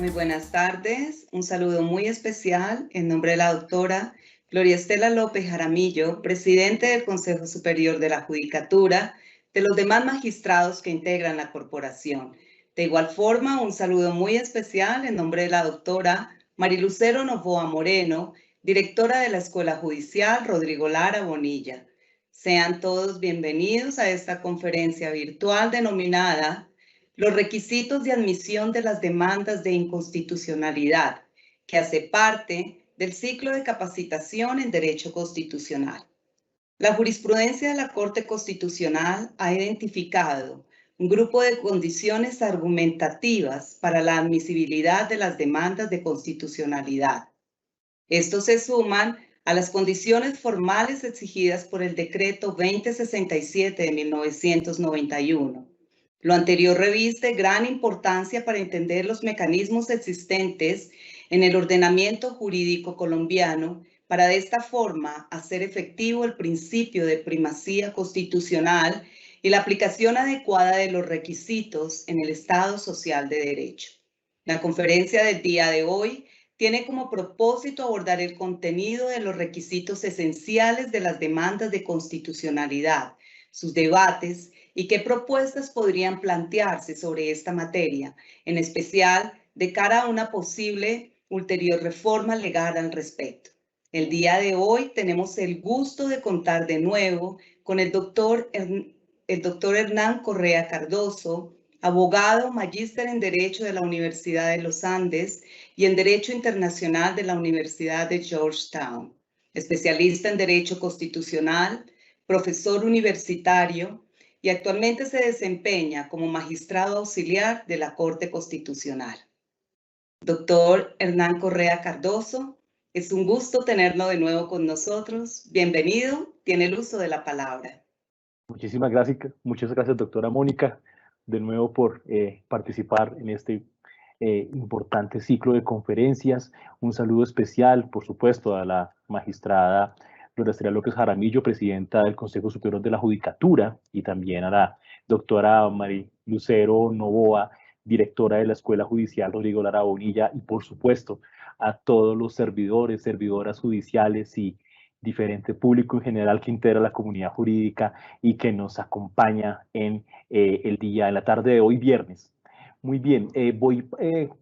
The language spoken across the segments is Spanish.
Muy buenas tardes. Un saludo muy especial en nombre de la doctora Gloria Estela López Jaramillo, presidente del Consejo Superior de la Judicatura, de los demás magistrados que integran la corporación. De igual forma, un saludo muy especial en nombre de la doctora Marilucero Novoa Moreno, directora de la Escuela Judicial Rodrigo Lara Bonilla. Sean todos bienvenidos a esta conferencia virtual denominada Los requisitos de admisión de las demandas de inconstitucionalidad, que hace parte del ciclo de capacitación en Derecho Constitucional. La jurisprudencia de la Corte Constitucional ha identificado un grupo de condiciones argumentativas para la admisibilidad de las demandas de constitucionalidad. Estos se suman a las condiciones formales exigidas por el Decreto 2067 de 1991. Lo anterior reviste gran importancia para entender los mecanismos existentes en el ordenamiento jurídico colombiano para de esta forma hacer efectivo el principio de primacía constitucional y la aplicación adecuada de los requisitos en el Estado social de derecho. La conferencia del día de hoy tiene como propósito abordar el contenido de los requisitos esenciales de las demandas de constitucionalidad, sus debates y qué propuestas podrían plantearse sobre esta materia, en especial de cara a una posible ulterior reforma legal al respecto. El día de hoy tenemos el gusto de contar de nuevo con el doctor Hernán Correa Cardoso, abogado, magíster en Derecho de la Universidad de los Andes y en Derecho Internacional de la Universidad de Georgetown, especialista en Derecho Constitucional, profesor universitario y actualmente se desempeña como magistrado auxiliar de la Corte Constitucional. Doctor Hernán Correa Cardoso, es un gusto tenerlo de nuevo con nosotros. Bienvenido, tiene el uso de la palabra. Muchísimas gracias, doctora Mónica, de nuevo por participar en este importante ciclo de conferencias. Un saludo especial, por supuesto, a la magistrada Gloria Estela López Jaramillo, presidenta del Consejo Superior de la Judicatura, y también a la doctora Marilucero Novoa, directora de la Escuela Judicial Rodrigo Lara Bonilla, y por supuesto a todos los servidores, servidoras judiciales y diferente público en general que integra la comunidad jurídica y que nos acompaña en la tarde de hoy, viernes. Muy bien, voy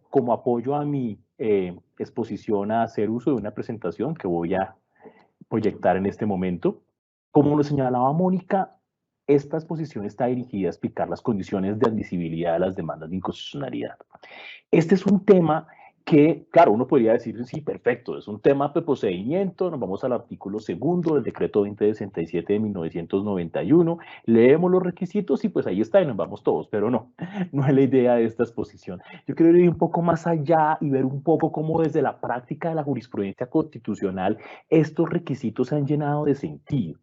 como apoyo a mi exposición a hacer uso de una presentación que voy a proyectar en este momento. Como lo señalaba Mónica, esta exposición está dirigida a explicar las condiciones de admisibilidad de las demandas de inconstitucionalidad. Este es un tema que, claro, uno podría decir, sí, perfecto, es un tema de procedimiento, nos vamos al artículo segundo del decreto 2067 de 1991, leemos los requisitos y pues ahí está y nos vamos todos, pero no, no es la idea de esta exposición. Yo quiero ir un poco más allá y ver un poco cómo desde la práctica de la jurisprudencia constitucional estos requisitos se han llenado de sentido.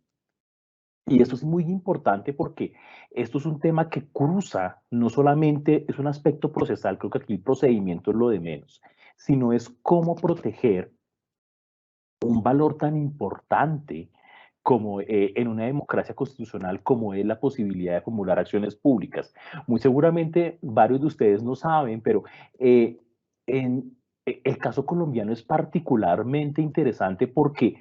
Y esto es muy importante porque esto es un tema que cruza, no solamente es un aspecto procesal, creo que aquí el procedimiento es lo de menos, sino es cómo proteger un valor tan importante como en una democracia constitucional como es la posibilidad de formular acciones públicas. Muy seguramente varios de ustedes no saben, pero el caso colombiano es particularmente interesante porque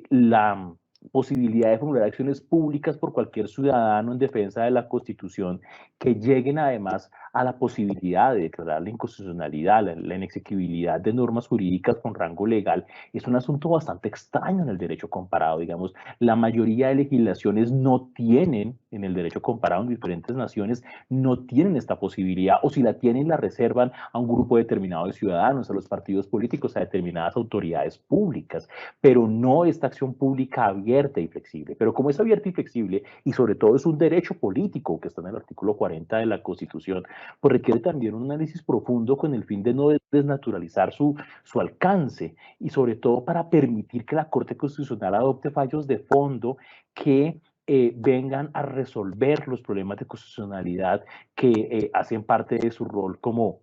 la posibilidad de formular acciones públicas por cualquier ciudadano en defensa de la Constitución que lleguen además a la posibilidad de declarar la inconstitucionalidad, la inexequibilidad de normas jurídicas con rango legal, es un asunto bastante extraño en el derecho comparado. Digamos, la mayoría de legislaciones no tienen, en el derecho comparado en diferentes naciones, no tienen esta posibilidad, o si la tienen, la reservan a un grupo determinado de ciudadanos, a los partidos políticos, a determinadas autoridades públicas, pero no esta acción pública abierta y flexible. Pero como es abierta y flexible, y sobre todo es un derecho político que está en el artículo 40 de la Constitución, pues requiere también un análisis profundo con el fin de no desnaturalizar su alcance y sobre todo para permitir que la Corte Constitucional adopte fallos de fondo que vengan a resolver los problemas de constitucionalidad que hacen parte de su rol como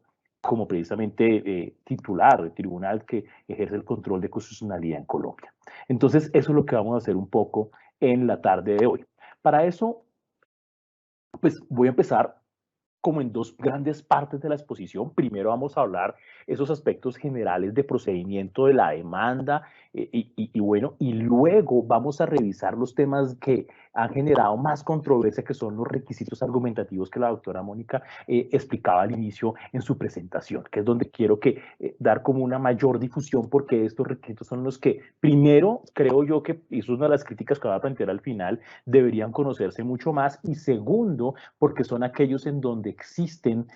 precisamente titular del tribunal que ejerce el control de constitucionalidad en Colombia. Entonces, eso es lo que vamos a hacer un poco en la tarde de hoy. Para eso, pues voy a empezar como en dos grandes partes de la exposición. Primero vamos a hablar esos aspectos generales de procedimiento de la demanda bueno, y luego vamos a revisar los temas que han generado más controversia, que son los requisitos argumentativos que la doctora Mónica explicaba al inicio en su presentación, que es donde quiero dar como una mayor difusión, porque estos requisitos son los que, primero, creo yo que, y eso es una de las críticas que voy a plantear al final, deberían conocerse mucho más, y segundo, porque son aquellos en donde existen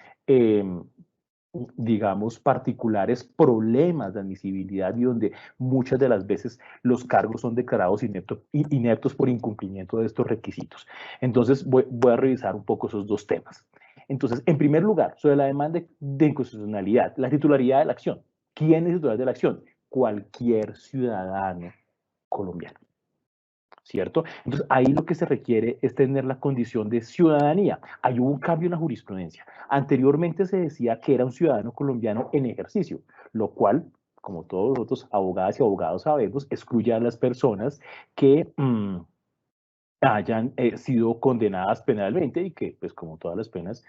digamos, particulares problemas de admisibilidad y donde muchas de las veces los cargos son declarados ineptos por incumplimiento de estos requisitos. Entonces, voy a revisar un poco esos dos temas. Entonces, en primer lugar, sobre la demanda de inconstitucionalidad, la titularidad de la acción. ¿Quién es titular de la acción? Cualquier ciudadano colombiano. ¿Cierto? Entonces, ahí lo que se requiere es tener la condición de ciudadanía. Hay un cambio en la jurisprudencia. Anteriormente se decía que era un ciudadano colombiano en ejercicio, lo cual, como todos nosotros, abogadas y abogados sabemos, excluye a las personas que hayan sido condenadas penalmente y que, pues como todas las penas,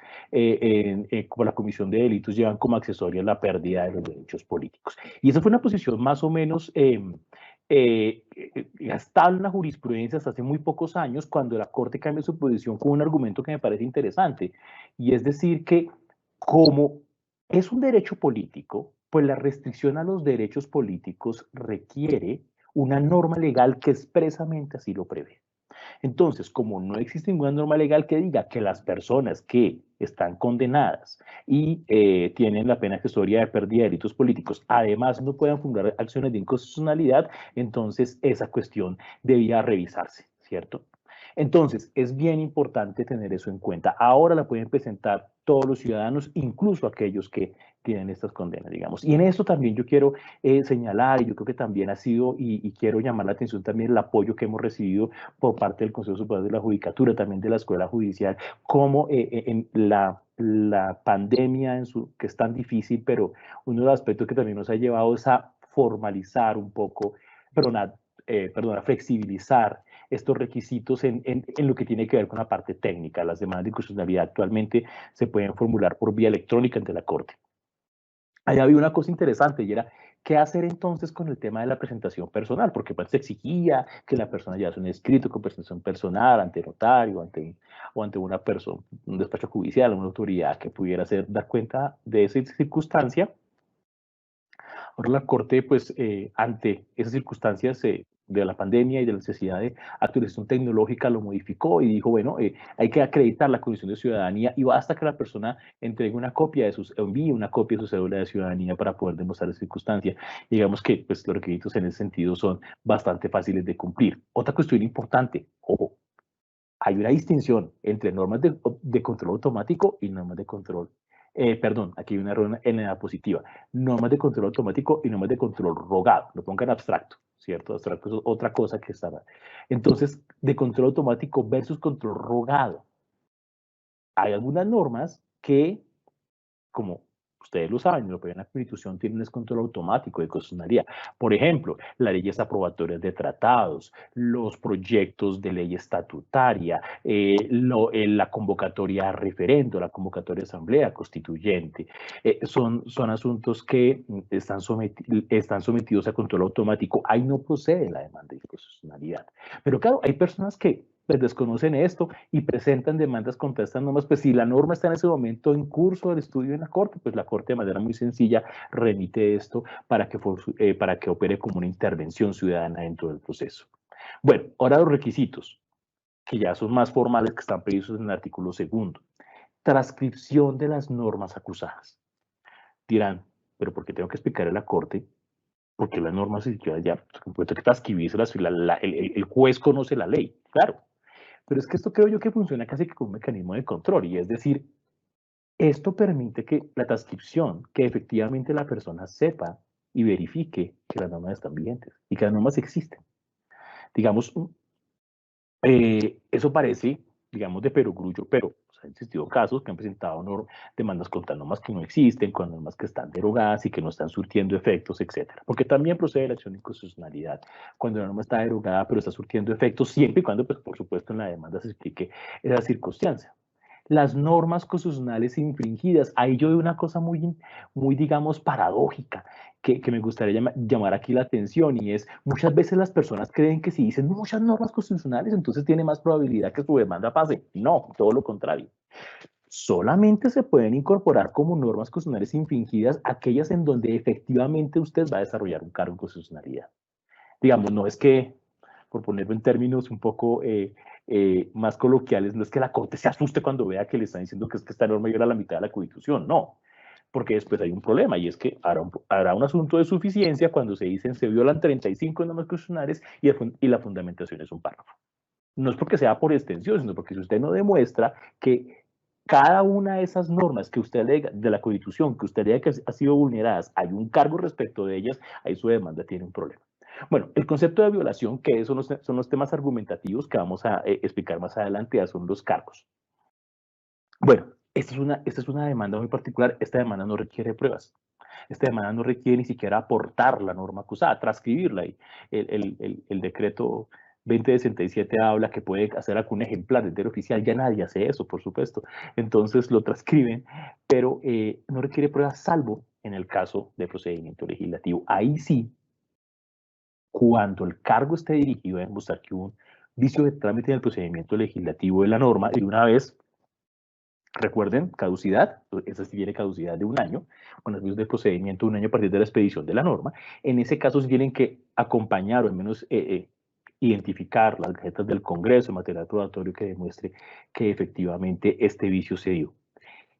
como la comisión de delitos llevan como accesoria la pérdida de los derechos políticos. Y esa fue una posición más o menos estable en la jurisprudencia hasta hace muy pocos años, cuando la Corte cambia su posición con un argumento que me parece interesante, y es decir que como es un derecho político, pues la restricción a los derechos políticos requiere una norma legal que expresamente así lo prevé. Entonces, como no existe ninguna norma legal que diga que las personas que están condenadas y tienen la pena accesoria de pérdida de delitos políticos, además no puedan fundar acciones de inconstitucionalidad, entonces esa cuestión debía revisarse, ¿cierto? Entonces, es bien importante tener eso en cuenta. Ahora la pueden presentar todos los ciudadanos, incluso aquellos que tienen estas condenas, digamos. Y en esto también yo quiero señalar, y yo creo que también ha sido, y quiero llamar la atención también el apoyo que hemos recibido por parte del Consejo Superior de la Judicatura, también de la Escuela Judicial, como en la pandemia que es tan difícil, pero uno de los aspectos que también nos ha llevado es a formalizar un poco, a flexibilizar estos requisitos en lo que tiene que ver con la parte técnica. Las demandas de inconstitucionalidad actualmente se pueden formular por vía electrónica ante la Corte. Allá había una cosa interesante y era, ¿qué hacer entonces con el tema de la presentación personal? Porque pues, se exigía que la persona llevase un escrito con presentación personal ante notario o ante una persona, un despacho judicial, una autoridad que pudiera dar cuenta de esa circunstancia. Ahora la Corte, pues, ante esas circunstancias de la pandemia y de la necesidad de actualización tecnológica, lo modificó y dijo, bueno, hay que acreditar la condición de ciudadanía y basta que la persona entregue una copia envíe una copia de su cédula de ciudadanía para poder demostrar la circunstancia. Y digamos que pues, los requisitos en ese sentido son bastante fáciles de cumplir. Otra cuestión importante, ojo, hay una distinción entre normas de control automático y normas de control aquí hay una error en la diapositiva. Normas de control automático y normas de control rogado. Lo pongan abstracto, ¿cierto? Abstracto es otra cosa que estaba. Entonces, de control automático versus control rogado. Hay algunas normas que, como ustedes lo saben, en la Constitución tiene un control automático de constitucionalidad. Por ejemplo, las leyes aprobatorias de tratados, los proyectos de ley estatutaria, la convocatoria a referendo, la convocatoria a asamblea constituyente. Son asuntos que están sometidos a control automático. Ahí no procede la demanda de constitucionalidad. Pero claro, hay personas que pues desconocen esto y presentan demandas contra estas normas, pues si la norma está en ese momento en curso del estudio en la Corte, pues la Corte de manera muy sencilla remite esto para que opere como una intervención ciudadana dentro del proceso. Bueno, ahora los requisitos, que ya son más formales, que están previstos en el artículo 2. Transcripción de las normas acusadas. Dirán, pero ¿por qué tengo que explicar a la Corte? Porque las normas ya, pues, que transcribírselas, el juez conoce la ley, claro. Pero es que esto creo yo que funciona casi que como un mecanismo de control, y es decir, esto permite que la transcripción, que efectivamente la persona sepa y verifique que las normas están vigentes y que las normas existen. Digamos, eso parece, digamos, de perogrullo, pero han existido casos que han presentado demandas contra normas que no existen, con normas que están derogadas y que no están surtiendo efectos, etcétera. Porque también procede la acción de inconstitucionalidad cuando la norma está derogada, pero está surtiendo efectos, siempre y cuando, pues, por supuesto, en la demanda se explique esa circunstancia. las normas constitucionales infringidas. Ahí yo veo una cosa muy, digamos, paradójica que me gustaría llamar aquí la atención, y es, muchas veces las personas creen que si dicen muchas normas constitucionales, entonces tiene más probabilidad que su demanda pase. No, todo lo contrario. Solamente se pueden incorporar como normas constitucionales infringidas aquellas en donde efectivamente usted va a desarrollar un cargo de constitucionalidad. Digamos, no es que, por ponerlo en términos un poco más coloquiales, no es que la Corte se asuste cuando vea que le están diciendo que es que esta norma llega a la mitad de la Constitución, no, porque después hay un problema, y es que habrá un asunto de suficiencia cuando se dicen se violan 35 normas constitucionales y la fundamentación es un párrafo. No es porque sea por extensión, sino porque si usted no demuestra que cada una de esas normas que usted alega de la Constitución, que usted alega que ha sido vulneradas, hay un cargo respecto de ellas, ahí su demanda tiene un problema. Bueno, el concepto de violación, que son los temas argumentativos que vamos a explicar más adelante, ya son los cargos. Bueno, esta es una demanda muy particular. Esta demanda no requiere pruebas. Esta demanda no requiere ni siquiera aportar la norma acusada, transcribirla. Y el decreto 2067 habla que puede hacer algún ejemplar del diario oficial. Ya nadie hace eso, por supuesto. Entonces lo transcriben, pero no requiere pruebas, salvo en el caso de procedimiento legislativo. Ahí sí, cuando el cargo esté dirigido a demostrar que hubo un vicio de trámite en el procedimiento legislativo de la norma, y una vez, recuerden, caducidad, esa sí tiene caducidad de 1 año, con los vicios de procedimiento 1 año a partir de la expedición de la norma. En ese caso, sí tienen que acompañar o al menos identificar las tarjetas del Congreso, material probatorio que demuestre que efectivamente este vicio se dio.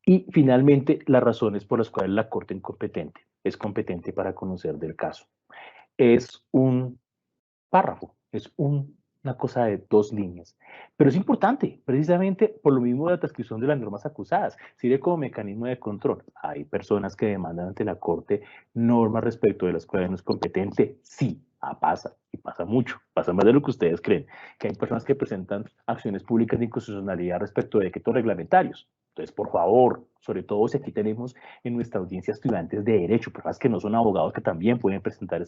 Y finalmente, las razones por las cuales la Corte incompetente es competente para conocer del caso. Es un párrafo, es una cosa de 2 líneas. Pero es importante, precisamente por lo mismo de la transcripción de las normas acusadas. Sirve como mecanismo de control. Hay personas que demandan ante la Corte normas respecto de las cuales no es competente. Sí, pasa, y pasa mucho, pasa más de lo que ustedes creen, que hay personas que presentan acciones públicas de inconstitucionalidad respecto de decretos reglamentarios. Entonces, por favor, sobre todo si aquí tenemos en nuestra audiencia estudiantes de derecho, personas que no son abogados, que también pueden presentar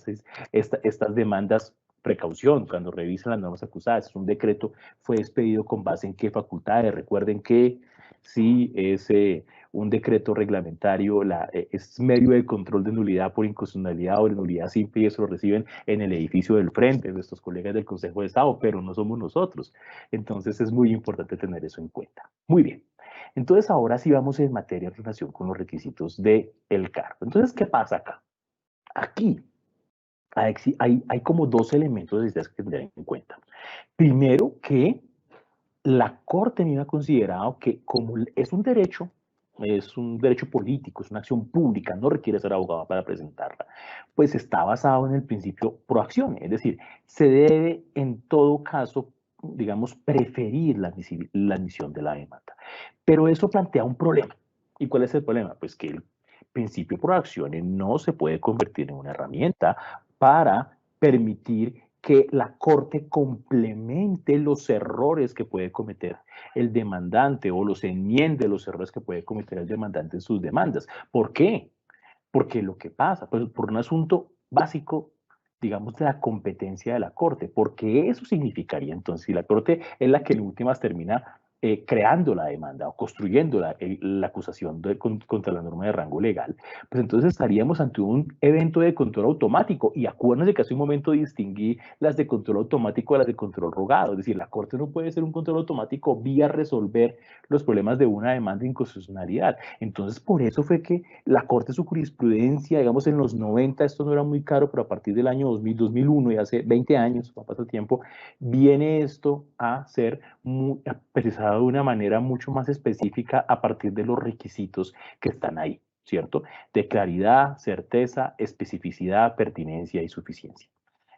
estas demandas, precaución cuando revisen las normas acusadas. Es un decreto, fue expedido con base en qué facultades. Recuerden que si es un decreto reglamentario, es medio de control de nulidad por inconstitucionalidad o de nulidad simple, y eso lo reciben en el edificio del frente nuestros colegas del Consejo de Estado, pero no somos nosotros. Entonces es muy importante tener eso en cuenta. Muy bien. Entonces ahora sí vamos en materia en relación con los requisitos del cargo. Entonces, ¿qué pasa acá? Aquí hay como 2 elementos que tener en cuenta. Primero, que la Corte misma ha considerado que como es un derecho político, es una acción pública, no requiere ser abogado para presentarla, pues está basado en el principio pro acción, es decir, se debe en todo caso, digamos, preferir la admisión de la demanda. Pero eso plantea un problema. ¿Y cuál es el problema? Pues que el principio pro acciones no se puede convertir en una herramienta para permitir que la Corte complemente los errores que puede cometer el demandante o los enmiende los errores que puede cometer el demandante en sus demandas. ¿Por qué? Porque lo que pasa, pues por un asunto básico, digamos, de la competencia de la Corte, porque eso significaría entonces, si la Corte es la que en últimas termina creando la demanda o construyendo la acusación contra la norma de rango legal, pues entonces estaríamos ante un evento de control automático. Y acuérdense que hace un momento distinguí las de control automático de las de control rogado. Es decir, la Corte no puede ser un control automático vía resolver los problemas de una demanda de inconstitucionalidad. Entonces, por eso fue que la Corte, su jurisprudencia, digamos, en los 90, esto no era muy caro, pero a partir del año 2000, 2001, y hace 20 años, va a pasar tiempo, viene esto a ser precisado de una manera mucho más específica a partir de los requisitos que están ahí, ¿cierto? De claridad, certeza, especificidad, pertinencia y suficiencia.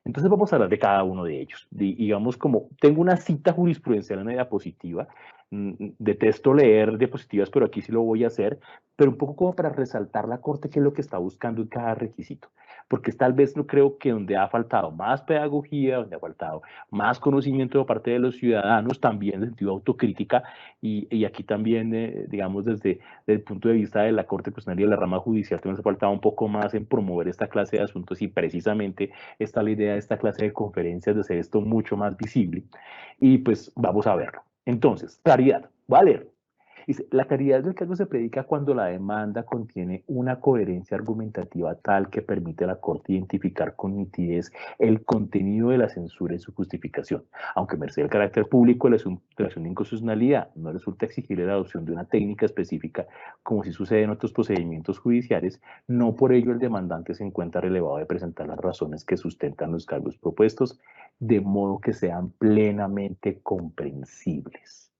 Entonces vamos a hablar de cada uno de ellos. Digamos, como tengo una cita jurisprudencial en la diapositiva, detesto leer diapositivas, pero aquí sí lo voy a hacer, pero un poco como para resaltar la Corte qué es lo que está buscando en cada requisito, porque tal vez no creo que donde ha faltado más pedagogía, donde ha faltado más conocimiento de parte de los ciudadanos, también en sentido de autocrítica, y aquí también, digamos, desde el punto de vista de la Corte Constitucional y de la rama judicial, también ha faltado un poco más en promover esta clase de asuntos, y precisamente está la idea de esta clase de conferencias de hacer esto mucho más visible, y pues vamos a verlo. Entonces, claridad, voy a leer. Dice, la claridad del cargo se predica cuando la demanda contiene una coherencia argumentativa tal que permite a la Corte identificar con nitidez el contenido de la censura y su justificación. Aunque merced al carácter público de la asunción de inconstitucionalidad, no resulta exigible la adopción de una técnica específica, como si sucede en otros procedimientos judiciales, no por ello el demandante se encuentra relevado de presentar las razones que sustentan los cargos propuestos, de modo que sean plenamente comprensibles.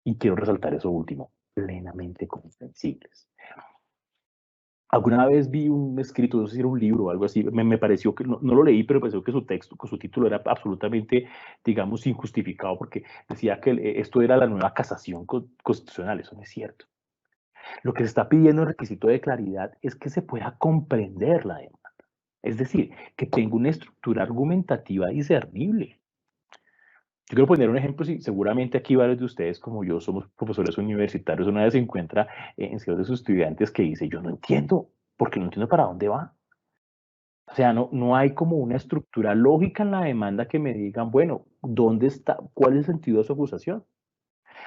Y quiero resaltar eso último, plenamente comprensibles. Alguna vez vi un escrito, no sé si era un libro o algo así, me pareció que, no lo leí, pero me pareció que su texto, con su título era absolutamente, digamos, injustificado, porque decía que esto era la nueva casación constitucional. Eso no es cierto. Lo que se está pidiendo en requisito de claridad es que se pueda comprender la demanda. Es decir, que tenga una estructura argumentativa discernible. Yo quiero poner un ejemplo, si seguramente aquí varios de ustedes, como yo, somos profesores universitarios, una vez se encuentra en ciertos de sus estudiantes que dice, yo no entiendo, porque no entiendo para dónde va. O sea, no hay como una estructura lógica en la demanda que me digan, bueno, ¿dónde está? ¿Cuál es el sentido de su acusación?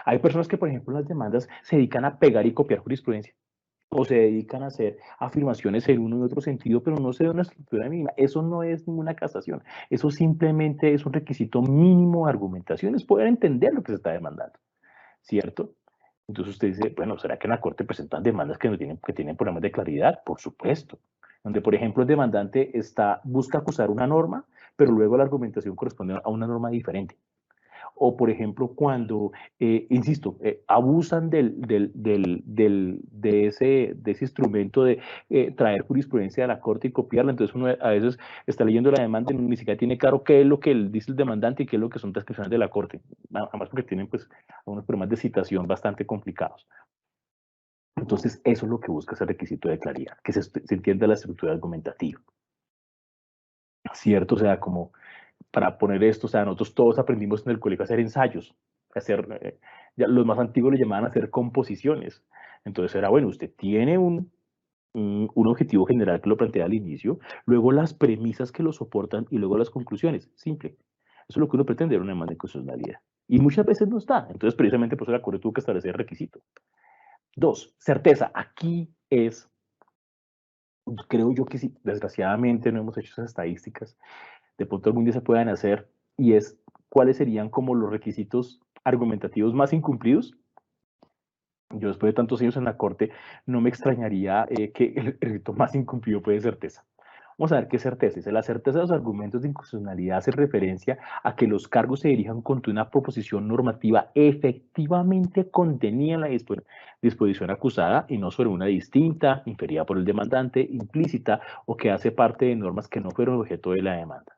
Hay personas que, por ejemplo, en las demandas se dedican a pegar y copiar jurisprudencia, o se dedican a hacer afirmaciones en uno y otro sentido, pero no se da una estructura mínima. Eso no es ninguna casación. Eso simplemente es un requisito mínimo de argumentación, es poder entender lo que se está demandando, ¿cierto? Entonces usted dice, bueno, ¿será que en la Corte presentan demandas que tienen problemas de claridad? Por supuesto. Donde, por ejemplo, el demandante busca acusar una norma, pero luego la argumentación corresponde a una norma diferente. O, por ejemplo, cuando, insisto, abusan de ese instrumento de traer jurisprudencia a la Corte y copiarla. Entonces uno a veces está leyendo la demanda y ni siquiera tiene claro qué es lo que dice el demandante y qué es lo que son transcripciones de la Corte. Además porque tienen pues algunos problemas de citación bastante complicados. Entonces eso es lo que busca ese requisito de claridad, que se entienda la estructura argumentativa. ¿Cierto? O sea, como para poner esto, o sea, nosotros todos aprendimos en el colegio a hacer ensayos, ya los más antiguos le llamaban a hacer composiciones. Entonces era, bueno, usted tiene un objetivo general que lo plantea al inicio, luego las premisas que lo soportan y luego las conclusiones. Simple. Eso es lo que uno pretende en una demanda de constitucionalidad. Y muchas veces no está. Entonces, precisamente por eso la Corte tuvo que establecer el requisito. 2, certeza. Aquí es, creo yo que sí, desgraciadamente no hemos hecho esas estadísticas, de pronto algún día se puedan hacer, y es cuáles serían como los requisitos argumentativos más incumplidos. Yo después de tantos años en la Corte, no me extrañaría que el requisito más incumplido puede ser certeza. Vamos a ver qué es certeza. Dice, la certeza de los argumentos de inconstitucionalidad hace referencia a que los cargos se dirijan contra una proposición normativa efectivamente contenida en la disposición acusada y no sobre una distinta, inferida por el demandante, implícita o que hace parte de normas que no fueron objeto de la demanda.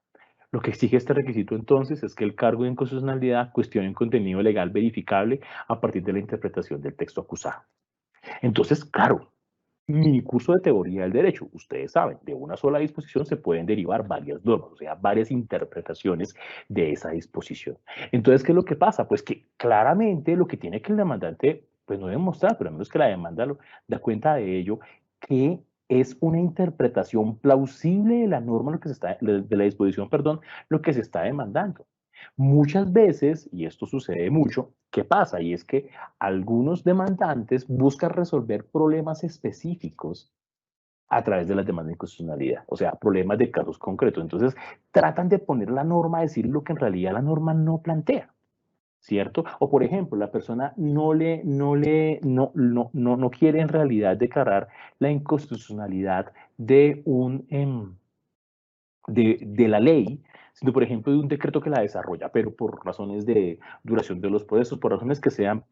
Lo que exige este requisito entonces es que el cargo de inconstitucionalidad cuestione un contenido legal verificable a partir de la interpretación del texto acusado. Entonces, claro, mini curso de teoría del derecho. Ustedes saben, de una sola disposición se pueden derivar varias normas, o sea, varias interpretaciones de esa disposición. Entonces, ¿qué es lo que pasa? Pues que claramente lo que tiene que el demandante, pues no demostrar, pero a menos que la demanda da cuenta de ello, que es una interpretación plausible de la norma, de la disposición, perdón, lo que se está demandando. Muchas veces, y esto sucede mucho, ¿qué pasa? Y es que algunos demandantes buscan resolver problemas específicos a través de las demandas de inconstitucionalidad, o sea, problemas de casos concretos. Entonces, tratan de poner la norma a decir lo que en realidad la norma no plantea, ¿cierto? O, por ejemplo, la persona no quiere en realidad declarar la inconstitucionalidad de de la ley, sino, por ejemplo, de un decreto que la desarrolla, pero por razones de duración de los procesos, por razones que sean,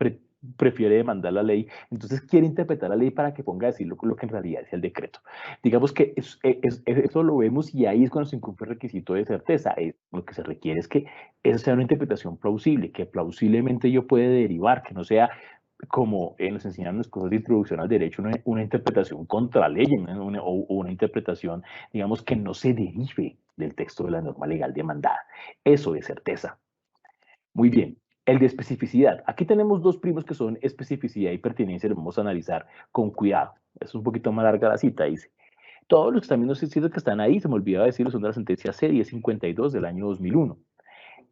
prefiere demandar la ley, entonces quiere interpretar la ley para que ponga a decir lo que en realidad es el decreto. Digamos que eso lo vemos y ahí es cuando se incumple el requisito de certeza. Lo que se requiere es que esa sea una interpretación plausible, que plausiblemente yo puede derivar, que no sea como nos enseñan las cosas de introducción al derecho, una interpretación contra ley, o una interpretación, digamos, que no se derive del texto de la norma legal demandada. Eso es certeza. Muy bien. El de especificidad. Aquí tenemos dos primos que son especificidad y pertinencia. Lo vamos a analizar con cuidado. Es un poquito más larga la cita, dice. Todos los que también no sé si los que están ahí, se me olvidaba decirlo, son de la sentencia C1052 del año 2001.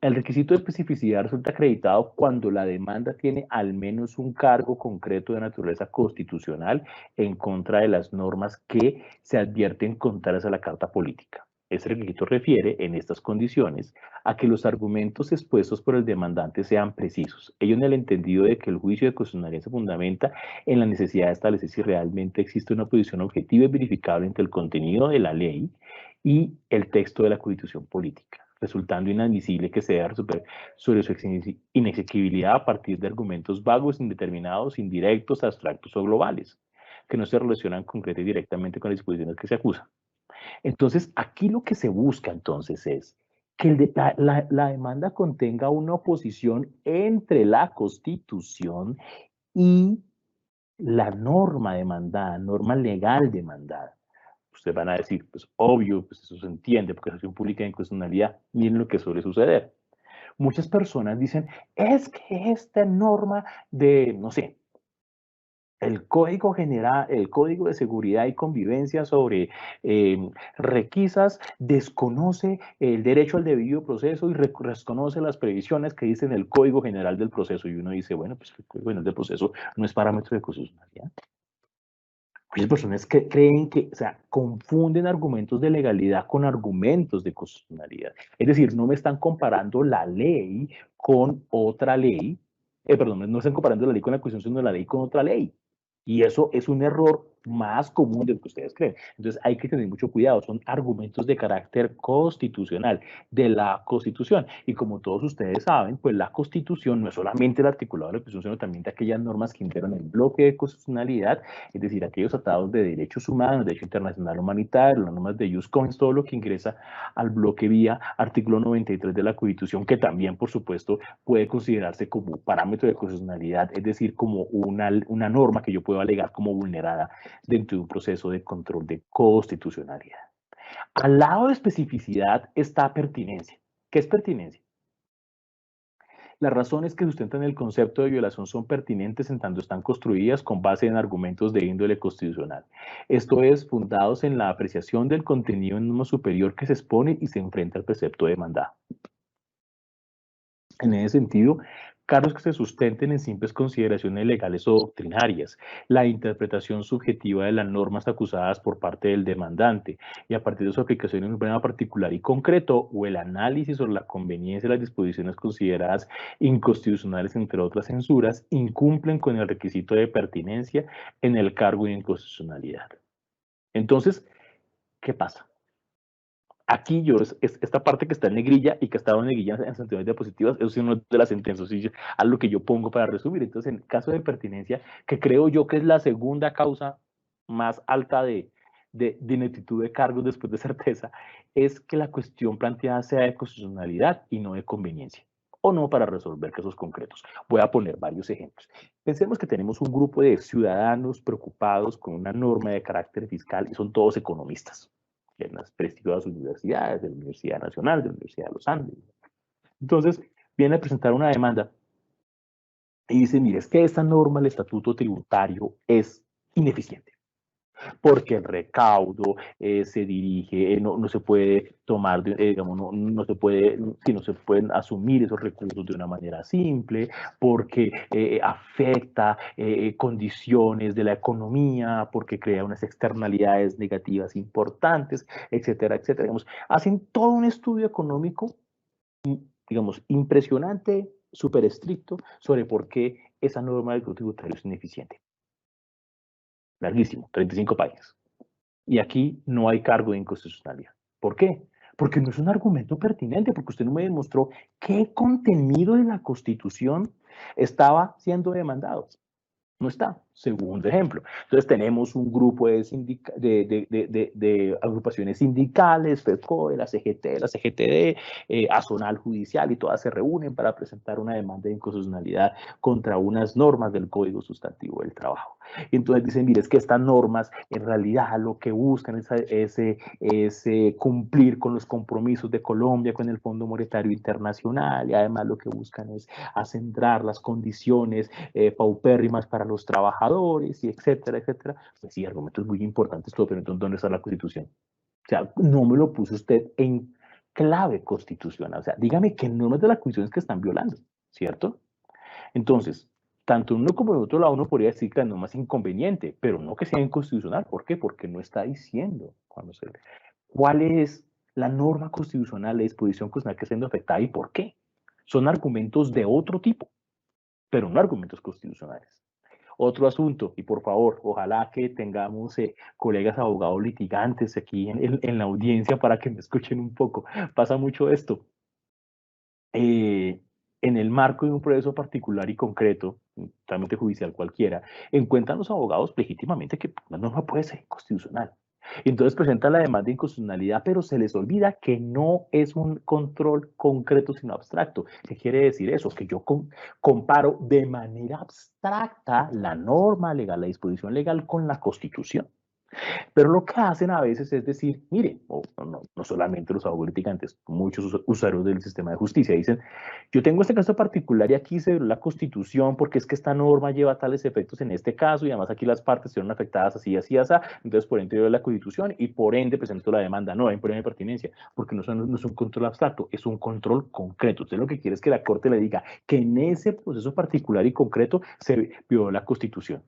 El requisito de especificidad resulta acreditado cuando la demanda tiene al menos un cargo concreto de naturaleza constitucional en contra de las normas que se advierten contrarias a la Carta Política. Ese requisito refiere, en estas condiciones, a que los argumentos expuestos por el demandante sean precisos, ello en el entendido de que el juicio de constitucionalidad se fundamenta en la necesidad de establecer si realmente existe una posición objetiva y verificable entre el contenido de la ley y el texto de la Constitución política, resultando inadmisible que se deba resolver sobre su inexequibilidad a partir de argumentos vagos, indeterminados, indirectos, abstractos o globales, que no se relacionan concreta y directamente con las disposiciones que se acusan. Entonces, aquí lo que se busca entonces es que la demanda contenga una oposición entre la Constitución y la norma demandada, norma legal demandada. Ustedes van a decir, pues obvio, pues eso se entiende, porque la acción pública de inconstitucionalidad, miren lo que suele suceder. Muchas personas dicen, es que esta norma de, no sé, el Código General, el Código de Seguridad y Convivencia sobre requisas desconoce el derecho al debido proceso y desconoce las previsiones que dicen el Código General del Proceso. Y uno dice, bueno, pues el Código General del Proceso no es parámetro de constitucionalidad. Muchas personas que creen que, o sea, confunden argumentos de legalidad con argumentos de constitucionalidad. Es decir, no me están comparando la ley con otra ley, perdón, no están comparando la ley con la Constitución, sino la ley con otra ley. Y eso es un error más común de lo que ustedes creen. Entonces hay que tener mucho cuidado. Son argumentos de carácter constitucional, de la Constitución. Y como todos ustedes saben, pues la Constitución no es solamente el articulado de la Constitución, sino también de aquellas normas que integran el bloque de constitucionalidad, es decir, aquellos tratados de derechos humanos, derecho internacional humanitario, las normas de jus cogens, todo lo que ingresa al bloque vía artículo 93 de la Constitución, que también, por supuesto, puede considerarse como parámetro de constitucionalidad, es decir, como una norma que yo puedo alegar como vulnerada dentro de un proceso de control de constitucionalidad. Al lado de especificidad está pertinencia. ¿Qué es pertinencia? Las razones que sustentan el concepto de violación son pertinentes en tanto están construidas con base en argumentos de índole constitucional. Esto es, fundados en la apreciación del contenido en uno superior que se expone y se enfrenta al precepto demandado. En ese sentido, cargos que se sustenten en simples consideraciones legales o doctrinarias, la interpretación subjetiva de las normas acusadas por parte del demandante y a partir de su aplicación en un problema particular y concreto, o el análisis sobre la conveniencia de las disposiciones consideradas inconstitucionales, entre otras censuras, incumplen con el requisito de pertinencia en el cargo de inconstitucionalidad. Entonces, ¿qué pasa? Aquí yo, esta parte que está en negrilla y que está en negrilla en sanciones diapositivas, eso es una de las sentencias, a lo que yo pongo para resumir. Entonces, en caso de pertinencia, que creo yo que es la segunda causa más alta de ineptitud de cargos después de certeza, es que la cuestión planteada sea de constitucionalidad y no de conveniencia, o no para resolver casos concretos. Voy a poner varios ejemplos. Pensemos que tenemos un grupo de ciudadanos preocupados con una norma de carácter fiscal y son todos economistas en las prestigiosas universidades, de la Universidad Nacional, de la Universidad de los Andes. Entonces, viene a presentar una demanda y dice, mire, es que esta norma, el estatuto tributario, es ineficiente, porque el recaudo se dirige, no se puede tomar, digamos, no se puede, si no se pueden asumir esos recursos de una manera simple, porque afecta condiciones de la economía, porque crea unas externalidades negativas importantes, etcétera, etcétera. Digamos, hacen todo un estudio económico, digamos, impresionante, súper estricto, sobre por qué esa norma del código tributario es ineficiente. Larguísimo, 35 páginas. Y aquí no hay cargo de inconstitucionalidad. ¿Por qué? Porque no es un argumento pertinente, porque usted no me demostró qué contenido de la Constitución estaba siendo demandado. No está. Segundo ejemplo. Entonces tenemos un grupo de agrupaciones sindicales, FECODE, la CGT, la CGTD, Azonal Judicial, y todas se reúnen para presentar una demanda de inconstitucionalidad contra unas normas del Código Sustantivo del Trabajo. Y entonces dicen, mire, es que estas normas en realidad lo que buscan es cumplir con los compromisos de Colombia con el Fondo Monetario Internacional, y además lo que buscan es acentrar las condiciones paupérrimas para los trabajadores, y etcétera, etcétera. Pues sí, argumentos muy importantes, todo, pero entonces, ¿dónde está la Constitución? O sea, no me lo puso usted en clave constitucional. O sea, dígame qué normas de la Constitución es que están violando, ¿cierto? Entonces, tanto uno como el otro lado uno podría decir que la norma es inconveniente, pero no que sea inconstitucional. ¿Por qué? Porque no está diciendo cuál es la norma constitucional, la disposición constitucional que está siendo afectada y por qué. Son argumentos de otro tipo, pero no argumentos constitucionales. Otro asunto, y por favor, ojalá que tengamos colegas abogados litigantes aquí en la audiencia para que me escuchen un poco. Pasa mucho esto. En el marco de un proceso particular y concreto, un trámite judicial cualquiera, encuentran los abogados legítimamente que la norma puede ser inconstitucional. Entonces presentan la demanda de inconstitucionalidad, pero se les olvida que no es un control concreto, sino abstracto. ¿Qué quiere decir eso? Que yo comparo de manera abstracta la norma legal, la disposición legal con la Constitución. Pero lo que hacen a veces es decir, mire, no solamente los abogados litigantes, muchos usuarios del sistema de justicia dicen, yo tengo este caso particular y aquí se violó la Constitución porque es que esta norma lleva tales efectos en este caso y además aquí las partes fueron afectadas así, así, así, entonces por ende viola la Constitución y por ende presento la demanda. No hay problema de pertinencia porque no es un control abstracto, es un control concreto. Usted lo que quiere es que la Corte le diga que en ese proceso particular y concreto se violó la Constitución.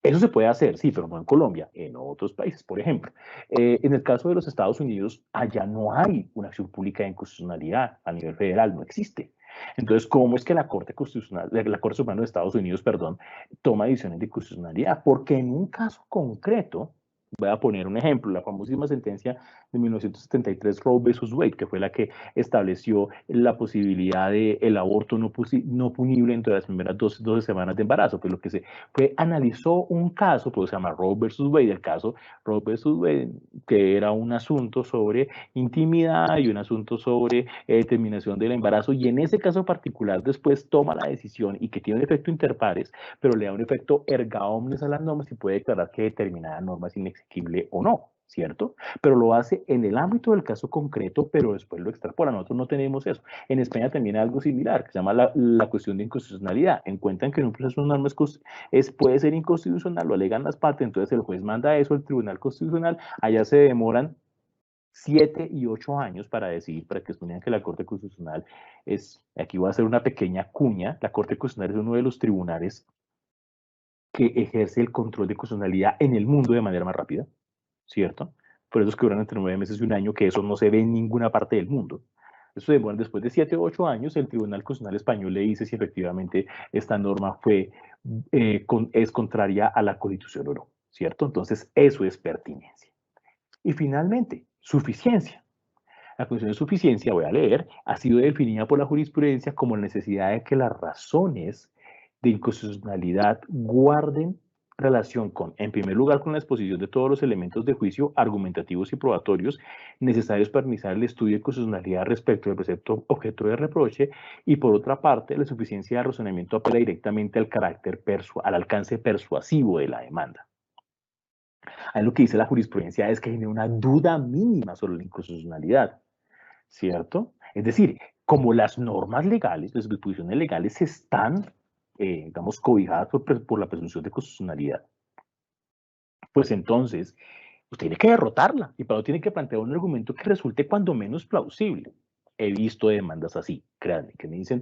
Eso se puede hacer, sí, pero no en Colombia, en otros países. Por ejemplo, en el caso de los Estados Unidos, allá no hay una acción pública de inconstitucionalidad a nivel federal, no existe. Entonces, ¿cómo es que la Corte Constitucional, la Corte Suprema de Estados Unidos, perdón, toma decisiones de constitucionalidad? Porque en un caso concreto, voy a poner un ejemplo, la famosísima sentencia de 1973 Roe versus Wade, que fue la que estableció la posibilidad del aborto no punible entre las primeras 12 semanas de embarazo. Pues lo que se analizó un caso, pues se llama Roe versus Wade, el caso Roe versus Wade, que era un asunto sobre intimidad y un asunto sobre terminación del embarazo, y en ese caso particular después toma la decisión y que tiene un efecto interpares, pero le da un efecto erga omnes a las normas y puede declarar que determinada norma es inexequible o no, ¿cierto? Pero lo hace en el ámbito del caso concreto, pero después lo extrapola. Nosotros no tenemos eso. En España también hay algo similar, que se llama la cuestión de inconstitucionalidad. Encuentran que en un proceso de normas puede ser inconstitucional, lo alegan las partes, entonces el juez manda eso al Tribunal Constitucional, allá se demoran 7 y 8 años para decidir, para que estudian que la Corte Constitucional aquí voy a hacer una pequeña cuña, la Corte Constitucional es uno de los tribunales que ejerce el control de constitucionalidad en el mundo de manera más rápida, ¿cierto? Por eso es que duran entre 9 meses y un año, que eso no se ve en ninguna parte del mundo. Eso demora después de 7 o 8 años, el Tribunal Constitucional Español le dice si efectivamente esta norma es contraria a la Constitución o no, ¿cierto? Entonces, eso es pertinencia. Y finalmente, suficiencia. La condición de suficiencia, voy a leer, ha sido definida por la jurisprudencia como la necesidad de que las razones de inconstitucionalidad guarden relación con, en primer lugar, con la exposición de todos los elementos de juicio argumentativos y probatorios necesarios para iniciar el estudio de constitucionalidad respecto del precepto objeto de reproche, y por otra parte, la suficiencia de razonamiento apela directamente al al alcance persuasivo de la demanda. Ahí lo que dice la jurisprudencia es que tiene una duda mínima sobre la inconstitucionalidad, ¿cierto? Es decir, como las normas legales, las disposiciones legales están, digamos, cobijadas por la presunción de constitucionalidad, pues entonces usted tiene que derrotarla y para eso tiene que plantear un argumento que resulte cuando menos plausible. He visto demandas así, créanme, que me dicen,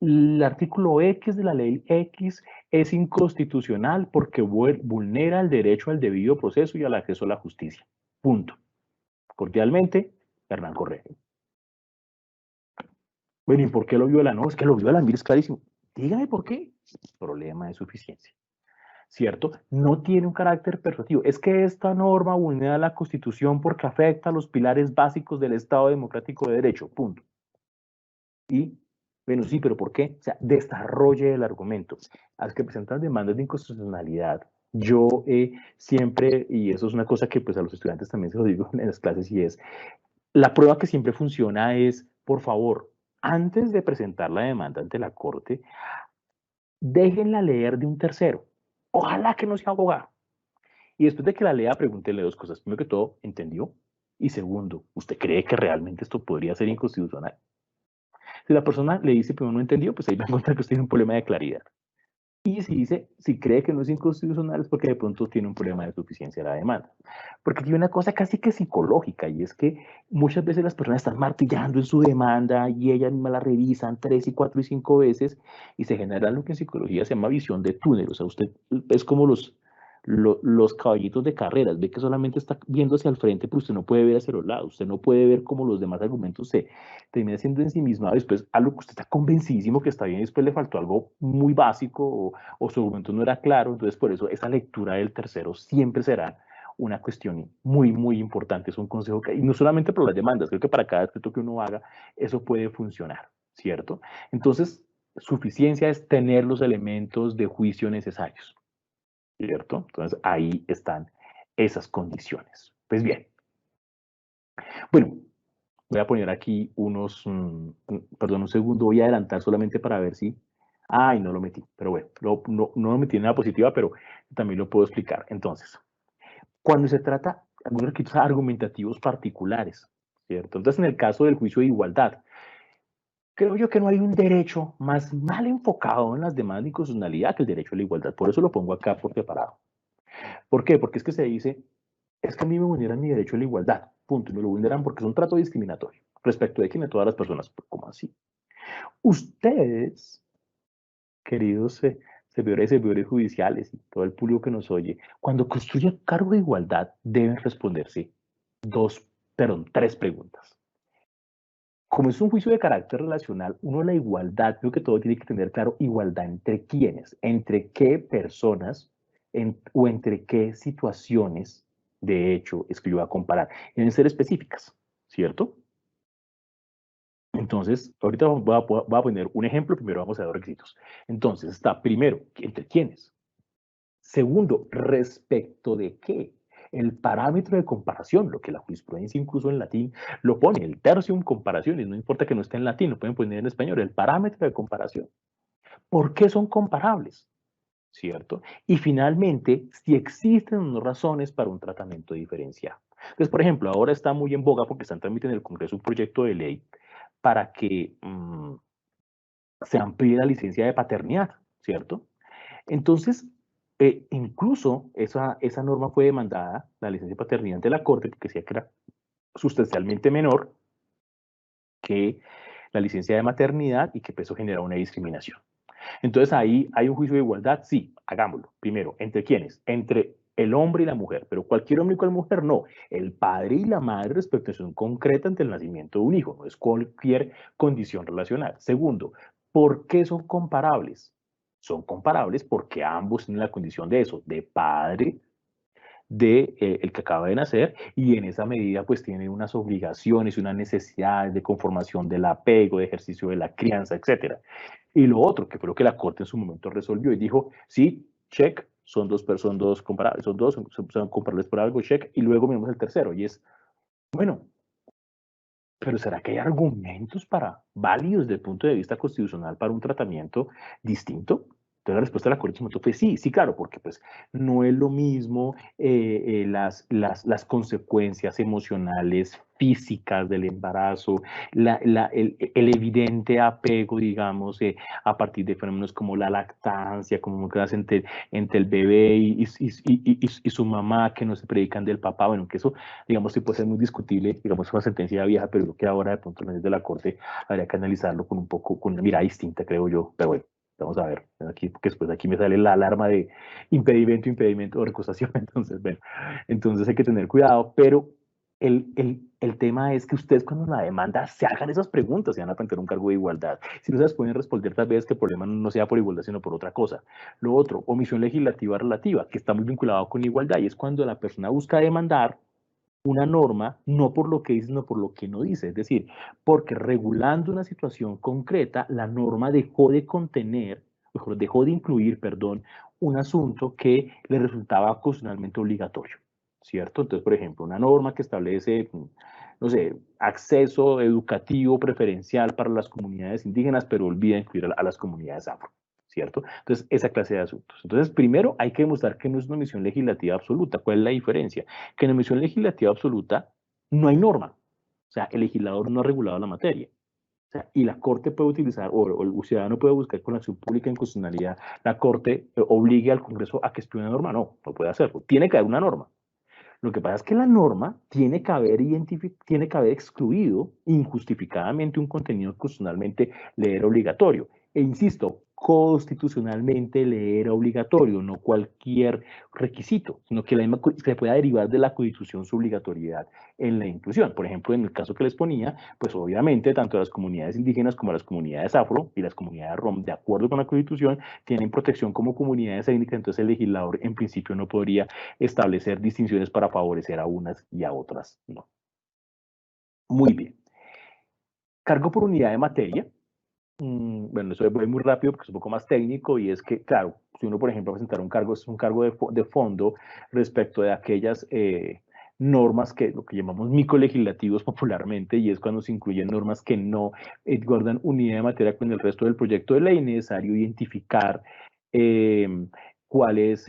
el artículo X de la ley X es inconstitucional porque vulnera el derecho al debido proceso y al acceso a la justicia. Punto. Cordialmente, Hernán Correa. Bueno, ¿y por qué lo viola? No, es que lo viola, mire, es clarísimo. Dígame por qué. Problema de suficiencia, ¿cierto? No tiene un carácter persuasivo. Es que esta norma vulnera la Constitución porque afecta a los pilares básicos del Estado democrático de derecho. Punto. Y, bueno, sí, pero ¿por qué? O sea, desarrolle el argumento. A los que presentan demandas de inconstitucionalidad, yo siempre, y eso es una cosa que pues a los estudiantes también se lo digo en las clases, y es, la prueba que siempre funciona es, por favor, antes de presentar la demanda ante la Corte, déjenla leer de un tercero. Ojalá que no sea abogado. Y después de que la lea, pregúntele dos cosas. Primero que todo, ¿entendió? Y segundo, ¿usted cree que realmente esto podría ser inconstitucional? Si la persona le dice, pero no entendió, pues ahí va a encontrar que usted tiene un problema de claridad. Y si dice, si cree que no es inconstitucional es porque de pronto tiene un problema de suficiencia de la demanda. Porque hay una cosa casi que psicológica y es que muchas veces las personas están martillando en su demanda y ellas mismas la revisan 3 y 4 y 5 veces y se genera lo que en psicología se llama visión de túnel. O sea, usted es como los caballitos de carreras, ve que solamente está viendo hacia el frente, pero usted no puede ver hacia los lados, usted no puede ver cómo los demás argumentos se termina siendo ensimismado, después algo que usted está convencidísimo que está bien, después le faltó algo muy básico o su argumento no era claro, entonces por eso esa lectura del tercero siempre será una cuestión muy, muy importante, es un consejo que, y no solamente por las demandas, creo que para cada aspecto que uno haga, eso puede funcionar, ¿cierto? Entonces, suficiencia es tener los elementos de juicio necesarios. ¿Cierto? Entonces ahí están esas condiciones. Pues bien, bueno, voy a poner aquí perdón, un segundo, voy a adelantar solamente para ver si, ay, no lo metí, pero bueno, no lo metí en la positiva, pero también lo puedo explicar. Entonces, cuando se trata de algunos requisitos argumentativos particulares, ¿cierto? Entonces, en el caso del juicio de igualdad, creo yo que no hay un derecho más mal enfocado en las demandas de inconstitucionalidad que el derecho a la igualdad. Por eso lo pongo acá por separado. ¿Por qué? Porque es que se dice, es que a mí me vulneran mi derecho a la igualdad, punto, y me lo vulneran porque es un trato discriminatorio respecto de quién, de todas las personas, ¿cómo así? Ustedes, queridos servidores y servidores judiciales y todo el público que nos oye, cuando construyen cargo de igualdad deben responderse tres preguntas. Como es un juicio de carácter relacional, uno la igualdad, creo que todo tiene que tener claro igualdad entre quiénes, entre qué personas o entre qué situaciones, de hecho, es que yo voy a comparar. Deben ser específicas, ¿cierto? Entonces, ahorita voy a poner un ejemplo, primero vamos a ver los requisitos. Entonces, está primero, ¿entre quiénes? Segundo, respecto de qué. El parámetro de comparación, lo que la jurisprudencia incluso en latín lo pone, el tertium comparaciones, no importa que no esté en latín, lo pueden poner en español, el parámetro de comparación. ¿Por qué son comparables? ¿Cierto? Y finalmente, si existen unas razones para un tratamiento diferenciado. Entonces, por ejemplo, ahora está muy en boga porque están tramitando en el Congreso un proyecto de ley para que se amplíe la licencia de paternidad, ¿cierto? Entonces, incluso esa norma fue demandada, la licencia de paternidad, ante la Corte, porque decía que era sustancialmente menor que la licencia de maternidad y que eso genera una discriminación. Entonces, ahí hay un juicio de igualdad, sí, hagámoslo. Primero, ¿entre quiénes? Entre el hombre y la mujer, pero cualquier hombre y cualquier mujer no. El padre y la madre respecto a situación concreta ante el nacimiento de un hijo, no es cualquier condición relacional. Segundo, ¿por qué son comparables? Son comparables porque ambos tienen la condición de eso, de padre de el que acaba de nacer y en esa medida pues tiene unas obligaciones y unas necesidades de conformación del apego, de ejercicio de la crianza, etcétera. Y lo otro, que fue lo que la Corte en su momento resolvió y dijo, sí, check, son dos comparables, son comparables por algo, check, y luego miramos el tercero, y es, bueno, pero ¿será que hay argumentos válidos desde el punto de vista constitucional para un tratamiento distinto? Entonces la respuesta de la Corte en su momento fue sí, sí, claro, porque pues no es lo mismo las consecuencias emocionales, físicas del embarazo, el evidente apego, digamos, a partir de fenómenos como la lactancia, como entre el bebé y su mamá, que no se predican del papá, bueno, que eso digamos, sí puede ser muy discutible, digamos, es una sentencia vieja, pero lo que ahora de pronto desde la Corte habría que analizarlo con una mirada distinta, creo yo, pero bueno, vamos a ver, aquí, porque después aquí me sale la alarma de impedimento o recusación, entonces, bueno, entonces hay que tener cuidado, pero el tema es que ustedes cuando la demanda se hagan esas preguntas, se van a plantear un cargo de igualdad. Si no se las pueden responder, tal vez que el problema no sea por igualdad, sino por otra cosa. Lo otro, omisión legislativa relativa, que está muy vinculado con igualdad, y es cuando la persona busca demandar una norma no por lo que dice, sino por lo que no dice. Es decir, porque regulando una situación concreta, la norma dejó de contener, mejor, dejó de incluir, perdón, un asunto que le resultaba constitucionalmente obligatorio, ¿cierto? Entonces, por ejemplo, una norma que establece, no sé, acceso educativo preferencial para las comunidades indígenas, pero olvida incluir a las comunidades afro. ¿Cierto? Entonces, esa clase de asuntos. Entonces, primero hay que demostrar que no es una misión legislativa absoluta. ¿Cuál es la diferencia? Que en la misión legislativa absoluta no hay norma. O sea, el legislador no ha regulado la materia. O sea, y la Corte puede utilizar, o el ciudadano puede buscar con la acción pública en constitucionalidad, la Corte obligue al Congreso a que estudie una norma. No, no puede hacerlo. Tiene que haber una norma. Lo que pasa es que la norma tiene que haber excluido injustificadamente un contenido constitucionalmente leer obligatorio. E insisto, constitucionalmente leer obligatorio, no cualquier requisito, sino que se pueda derivar de la Constitución su obligatoriedad en la inclusión. Por ejemplo, en el caso que les ponía, pues obviamente tanto las comunidades indígenas como las comunidades afro y las comunidades rom, de acuerdo con la Constitución, tienen protección como comunidades étnicas, entonces el legislador en principio no podría establecer distinciones para favorecer a unas y a otras no. Muy bien. Cargo por unidad de materia. Bueno, eso voy muy rápido porque es un poco más técnico y es que, claro, si uno, por ejemplo, va a presentar un cargo, es un cargo de fondo respecto de aquellas normas que lo que llamamos microlegislativos popularmente, y es cuando se incluyen normas que no guardan unidad de materia con el resto del proyecto de ley. Es necesario identificar cuáles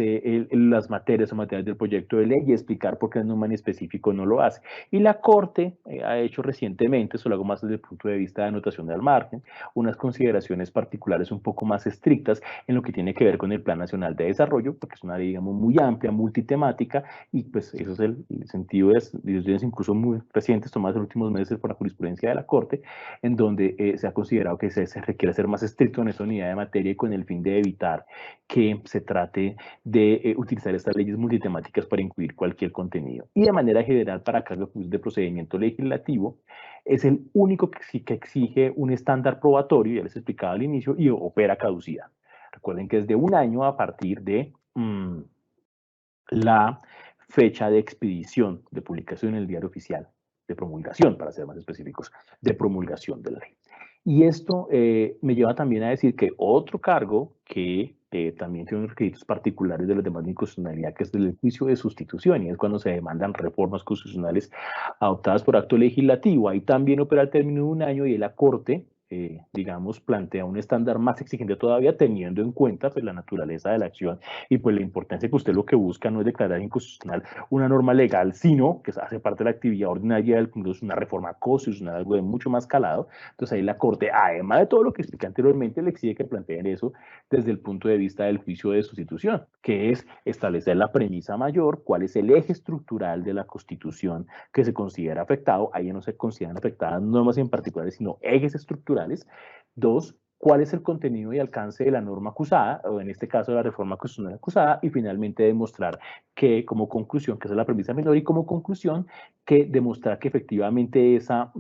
las materias o materias del proyecto de ley y explicar por qué la norma en específico no lo hace. Y la Corte ha hecho recientemente, eso lo hago más desde el punto de vista de anotación al margen, unas consideraciones particulares un poco más estrictas en lo que tiene que ver con el Plan Nacional de Desarrollo, porque es una ley, digamos, muy amplia, multitemática, y pues eso es el sentido de decisiones incluso muy recientes, tomadas en los últimos meses por la jurisprudencia de la Corte, en donde se ha considerado que se requiere ser más estricto en esa unidad de materia y con el fin de evitar que se trate de utilizar estas leyes multitemáticas para incluir cualquier contenido. Y de manera general, para cargos de procedimiento legislativo, es el único que exige un estándar probatorio, ya les explicaba al inicio, y opera caducidad. Recuerden que es de un año a partir de la fecha de expedición, de publicación en el diario oficial, de promulgación, para ser más específicos, de promulgación de la ley. Y esto me lleva también a decir que otro cargo que también tiene unos requisitos particulares de los demás de inconstitucionalidad, que es el juicio de sustitución, y es cuando se demandan reformas constitucionales adoptadas por acto legislativo. Ahí también opera el término de un año y la Corte, digamos, plantea un estándar más exigente todavía, teniendo en cuenta pues, la naturaleza de la acción y pues la importancia que usted lo que busca no es declarar inconstitucional una norma legal, sino que hace parte de la actividad ordinaria del Congreso, una reforma constitucional, algo de mucho más calado. Entonces ahí la Corte, además de todo lo que expliqué anteriormente, le exige que planteen eso desde el punto de vista del juicio de sustitución, que es establecer la premisa mayor, cuál es el eje estructural de la Constitución que se considera afectado. Ahí no se consideran afectadas normas en particulares, sino ejes estructurales. Dos, cuál es el contenido y alcance de la norma acusada, o en este caso de la reforma constitucional acusada, y finalmente demostrar que como conclusión, que esa es la premisa menor, y como conclusión, que demostrar que efectivamente esa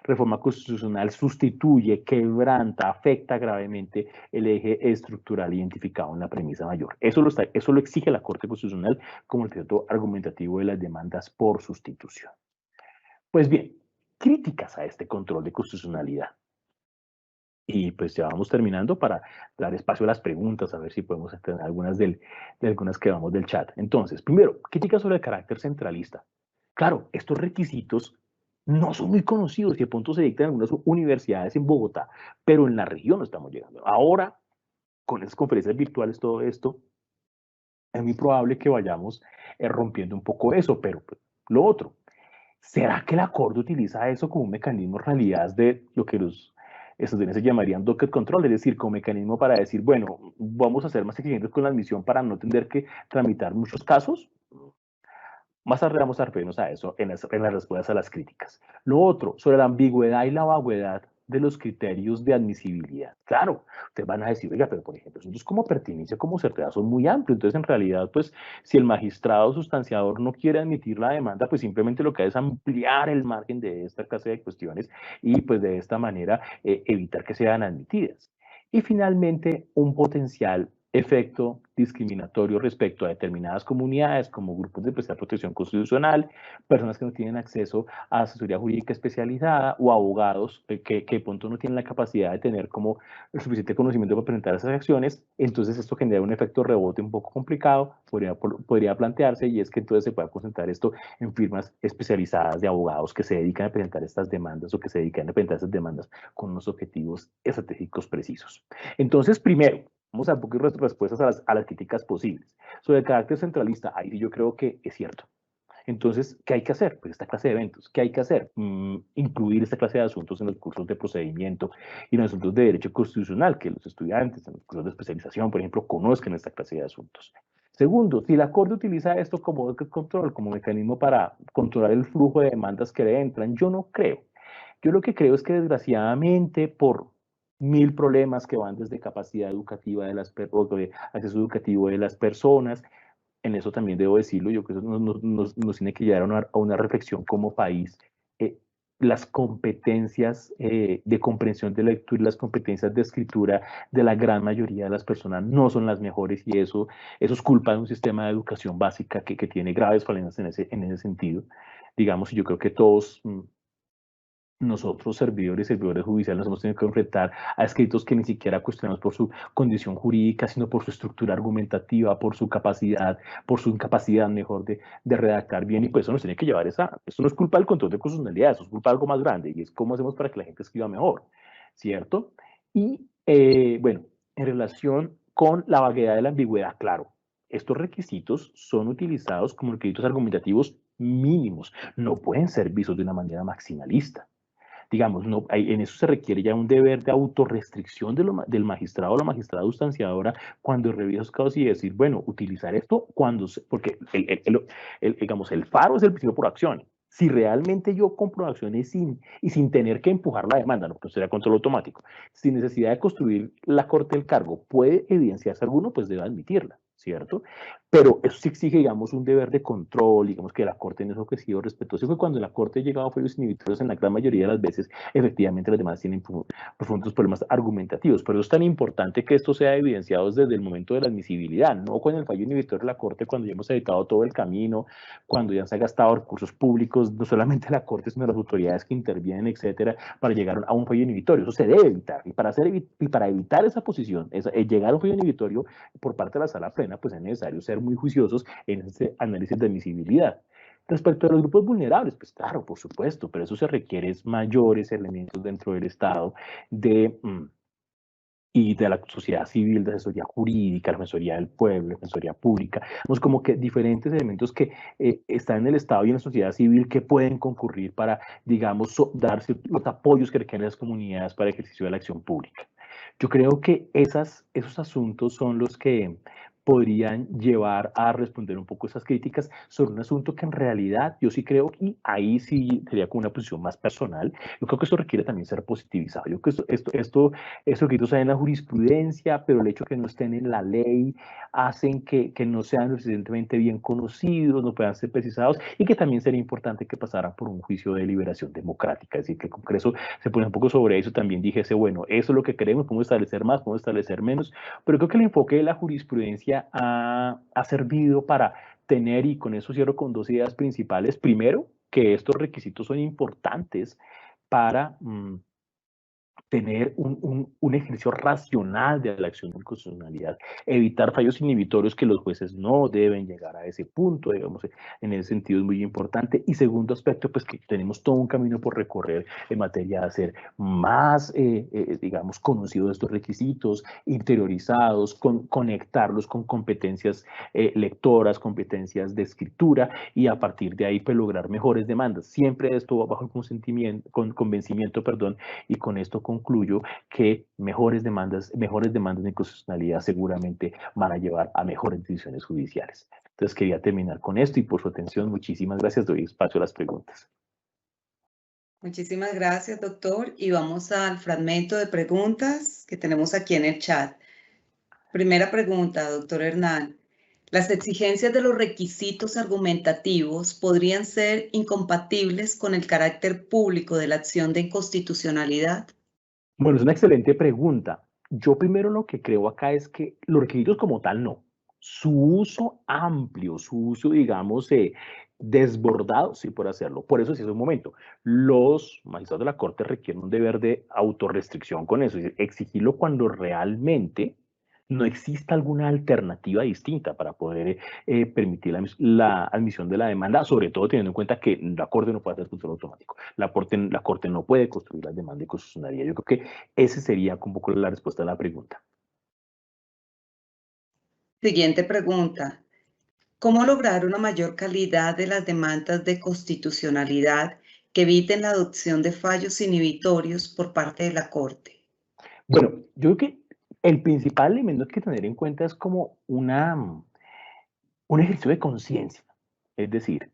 reforma constitucional sustituye, quebranta, afecta gravemente el eje estructural identificado en la premisa mayor. Eso lo exige la Corte Constitucional como el objeto argumentativo de las demandas por sustitución. Pues bien, críticas a este control de constitucionalidad. Y pues ya vamos terminando para dar espacio a las preguntas, a ver si podemos tener algunas de algunas que vamos del chat. Entonces, primero, crítica sobre el carácter centralista. Claro, estos requisitos no son muy conocidos y de pronto se dictan en algunas universidades en Bogotá, pero en la región no estamos llegando. Ahora, con esas conferencias virtuales, todo esto, es muy probable que vayamos rompiendo un poco eso, pero pues, lo otro, ¿será que la Corte utiliza eso como un mecanismo en realidad de lo que los estudiantes se llamarían docket control, es decir, como mecanismo para decir, bueno, vamos a ser más exigentes con la admisión para no tener que tramitar muchos casos? Más tarde vamos a referirnos a eso en las respuestas a las críticas. Lo otro, sobre la ambigüedad y la vaguedad de los criterios de admisibilidad. Claro, ustedes van a decir, oiga, pero por ejemplo, asuntos como pertinencia, como certeza son muy amplios. Entonces, en realidad, pues, si el magistrado sustanciador no quiere admitir la demanda, pues simplemente lo que hace es ampliar el margen de esta clase de cuestiones y, pues, de esta manera, evitar que sean admitidas. Y finalmente, un potencial efecto discriminatorio respecto a determinadas comunidades como grupos de especial protección constitucional, personas que no tienen acceso a asesoría jurídica especializada o abogados que de pronto no tienen la capacidad de tener como el suficiente conocimiento para presentar esas acciones. Entonces esto genera un efecto rebote un poco complicado, podría plantearse, y es que entonces se pueda concentrar esto en firmas especializadas de abogados que se dedican a presentar estas demandas o que se dedican a presentar esas demandas con unos objetivos estratégicos precisos. Entonces, primero, vamos a dar un poquito de respuestas a las críticas posibles. Sobre el carácter centralista, ahí yo creo que es cierto. Entonces, ¿qué hay que hacer? Pues esta clase de eventos. ¿Qué hay que hacer? Incluir esta clase de asuntos en los cursos de procedimiento y en los asuntos de derecho constitucional, que los estudiantes en los cursos de especialización, por ejemplo, conozcan esta clase de asuntos. Segundo, si la Corte utiliza esto como control, como mecanismo para controlar el flujo de demandas que le entran, yo no creo. Yo lo que creo es que desgraciadamente por mil problemas que van desde capacidad educativa de las personas, acceso educativo de las personas, en eso también debo decirlo, yo creo que eso nos tiene que llevar a una reflexión como país. Eh, las competencias de comprensión de lectura y las competencias de escritura de la gran mayoría de las personas no son las mejores y eso es culpa de un sistema de educación básica que tiene graves falencias en ese sentido. Digamos, y yo creo que todos nosotros, servidores judiciales, nos hemos tenido que enfrentar a escritos que ni siquiera cuestionamos por su condición jurídica, sino por su estructura argumentativa, por su capacidad, por su incapacidad, mejor, de redactar bien, y pues eso nos tiene que llevar esto no es culpa del control de constitucionalidad, eso es culpa de algo más grande, y es cómo hacemos para que la gente escriba mejor, ¿cierto? Y, bueno, en relación con la vaguedad de la ambigüedad, claro, estos requisitos son utilizados como requisitos argumentativos mínimos, no pueden ser vistos de una manera maximalista. Digamos, no, en eso se requiere ya un deber de autorrestricción del magistrado o la magistrada sustanciadora cuando revisa los casos y decir, bueno, utilizar esto porque digamos, el faro es el principio por acción. Si realmente yo compro acciones sin tener que empujar la demanda, no, pues sería control automático, sin necesidad de construir la corte del cargo, puede evidenciarse alguno, pues debe admitirla, ¿cierto? Pero eso sí exige, digamos, un deber de control, digamos que la Corte en eso que ha sido respetuosa. Fue cuando la Corte ha llegado a fallos inhibitorios en la gran mayoría de las veces, efectivamente las demás tienen profundos problemas argumentativos. Pero es tan importante que esto sea evidenciado desde el momento de la admisibilidad, no con el fallo inhibitorio de la Corte cuando ya hemos evitado todo el camino, cuando ya se han gastado recursos públicos, no solamente la Corte, sino las autoridades que intervienen, etcétera, para llegar a un fallo inhibitorio. Eso se debe evitar. Y para evitar esa posición, llegar a un fallo inhibitorio por parte de la sala plena, pues es necesario ser muy juiciosos en ese análisis de admisibilidad. Respecto a los grupos vulnerables, pues claro, por supuesto, pero eso se requiere mayores elementos dentro del Estado y de la sociedad civil, de asesoría jurídica, la defensoría del pueblo, la defensoría pública, como que diferentes elementos que están en el Estado y en la sociedad civil que pueden concurrir para, digamos, darse los apoyos que requieren las comunidades para el ejercicio de la acción pública. Yo creo que esos asuntos son los que podrían llevar a responder un poco esas críticas sobre un asunto que en realidad yo sí creo, y ahí sí sería como una posición más personal, yo creo que eso requiere también ser positivizado. Yo creo que eso que está en la jurisprudencia, pero el hecho que no estén en la ley hacen que no sean lo suficientemente bien conocidos, no puedan ser precisados, y que también sería importante que pasaran por un juicio de deliberación democrática, es decir, que el Congreso se pone un poco sobre eso, también dijese, bueno, eso es lo que queremos, podemos establecer más, podemos establecer menos, pero creo que el enfoque de la jurisprudencia ha servido para tener, y con eso cierro con dos ideas principales. Primero, que estos requisitos son importantes para tener un ejercicio racional de la acción de constitucionalidad, evitar fallos inhibitorios que los jueces no deben llegar a ese punto, digamos, en ese sentido es muy importante. Y segundo aspecto, pues que tenemos todo un camino por recorrer en materia de hacer más, digamos, conocidos estos requisitos, interiorizados, conectarlos con competencias lectoras, competencias de escritura, y a partir de ahí, pues lograr mejores demandas. Siempre esto bajo el convencimiento, perdón, y con esto concluyo que mejores demandas de inconstitucionalidad seguramente van a llevar a mejores decisiones judiciales. Entonces quería terminar con esto y por su atención, muchísimas gracias. Doy espacio a las preguntas. Muchísimas gracias, doctor. Y vamos al fragmento de preguntas que tenemos aquí en el chat. Primera pregunta, doctor Hernán. ¿Las exigencias de los requisitos argumentativos podrían ser incompatibles con el carácter público de la acción de inconstitucionalidad? Bueno, es una excelente pregunta. Yo primero lo que creo acá es que los requisitos como tal no. Su uso amplio, su uso, digamos, desbordado, sí, por hacerlo. Por eso, sí, es un momento. Los magistrados de la Corte requieren un deber de autorrestricción con eso, es decir, exigirlo cuando realmente no exista alguna alternativa distinta para poder permitir la admisión de la demanda, sobre todo teniendo en cuenta que la Corte no puede hacer control automático. La Corte no puede construir las demandas de constitucionalidad. Yo creo que esa sería un poco la respuesta a la pregunta. Siguiente pregunta. ¿Cómo lograr una mayor calidad de las demandas de constitucionalidad que eviten la adopción de fallos inhibitorios por parte de la Corte? Bueno, yo creo que el principal elemento que tener en cuenta es como un ejercicio de conciencia. Es decir,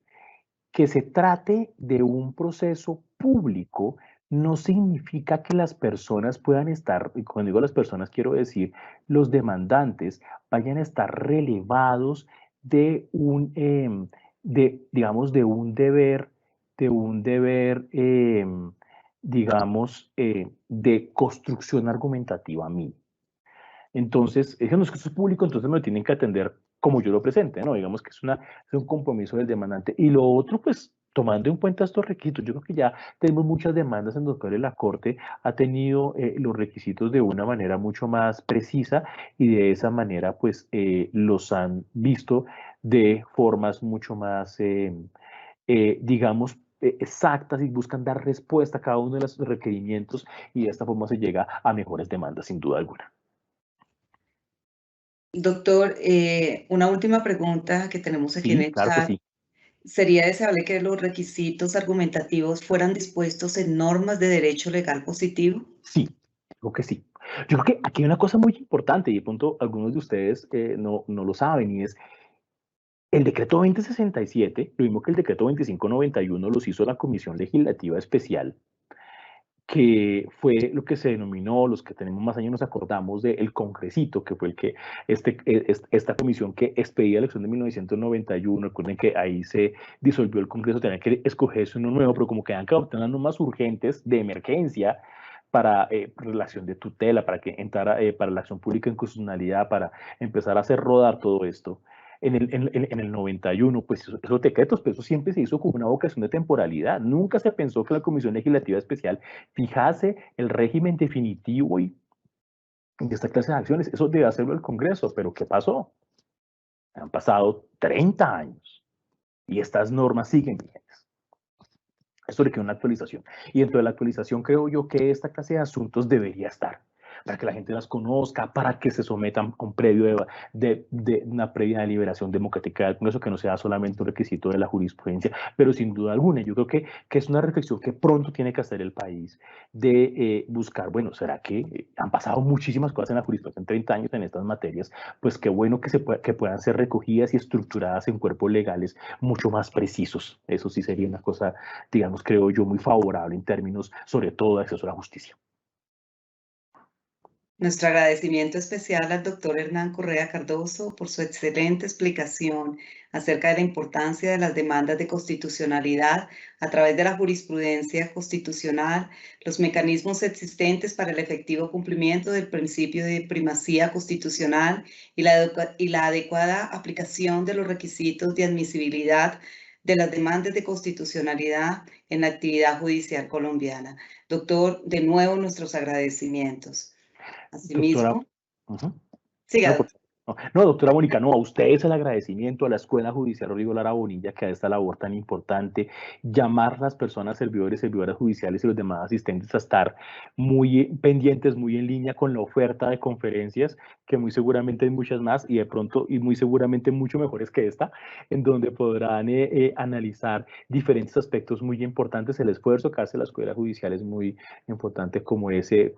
que se trate de un proceso público no significa que las personas puedan estar, y cuando digo las personas quiero decir los demandantes, vayan a estar relevados de digamos, de un deber, digamos, de construcción argumentativa mía. Entonces, eso no es que eso es público, entonces me lo tienen que atender como yo lo presente, ¿no? Digamos que es un compromiso del demandante. Y lo otro, pues, tomando en cuenta estos requisitos, yo creo que ya tenemos muchas demandas en las cuales la Corte ha tenido los requisitos de una manera mucho más precisa y de esa manera, pues, los han visto de formas mucho más, digamos, exactas y buscan dar respuesta a cada uno de los requerimientos y de esta forma se llega a mejores demandas, sin duda alguna. Doctor, una última pregunta que tenemos aquí en Sí, el claro que chat. sí. ¿Sería deseable que los requisitos argumentativos fueran dispuestos en normas de derecho legal positivo? Sí, creo que sí. Yo creo que aquí hay una cosa muy importante y de pronto algunos de ustedes no lo saben y es el decreto 2067, lo mismo que el decreto 2591 los hizo la Comisión Legislativa Especial, que fue lo que se denominó, los que tenemos más años nos acordamos del Congresito, que fue el que, esta comisión que expedía la elección de 1991, recuerden que ahí se disolvió el Congreso, tenía que escogerse uno nuevo, pero como quedan que adoptar unas normas urgentes de emergencia para relación de tutela, para que entrara para la acción pública en constitucionalidad, para empezar a hacer rodar todo esto. En el 91, pues esos decretos, pues eso siempre se hizo con una vocación de temporalidad. Nunca se pensó que la Comisión Legislativa Especial fijase el régimen definitivo y de esta clase de acciones. Eso debe hacerlo el Congreso, pero ¿qué pasó? Han pasado 30 años y estas normas siguen vigentes. Esto requiere una actualización. Y dentro de la actualización creo yo que esta clase de asuntos debería estar para que la gente las conozca, para que se sometan a un previo de una previa deliberación democrática del Congreso, que no sea solamente un requisito de la jurisprudencia, pero sin duda alguna, yo creo que es una reflexión que pronto tiene que hacer el país de buscar, bueno, ¿será que han pasado muchísimas cosas en la jurisprudencia en 30 años en estas materias? Pues qué bueno que puedan ser recogidas y estructuradas en cuerpos legales mucho más precisos. Eso sí sería una cosa, digamos, creo yo, muy favorable en términos, sobre todo, de acceso a la justicia. Nuestro agradecimiento especial al doctor Hernán Correa Cardoso por su excelente explicación acerca de la importancia de las demandas de constitucionalidad a través de la jurisprudencia constitucional, los mecanismos existentes para el efectivo cumplimiento del principio de primacía constitucional y la adecuada aplicación de los requisitos de admisibilidad de las demandas de constitucionalidad en la actividad judicial colombiana. Doctor, de nuevo nuestros agradecimientos. Doctora, Asimismo, uh-huh. siga, No, doctor. no, doctora Mónica, no, a ustedes el agradecimiento, a la Escuela Judicial Rodrigo Lara Bonilla, que a esta labor tan importante, llamar a las personas servidores, servidoras judiciales y los demás asistentes a estar muy pendientes, muy en línea con la oferta de conferencias, que muy seguramente hay muchas más y de pronto, y muy seguramente mucho mejores que esta, en donde podrán analizar diferentes aspectos muy importantes. El esfuerzo que hace la Escuela Judicial es muy importante como ese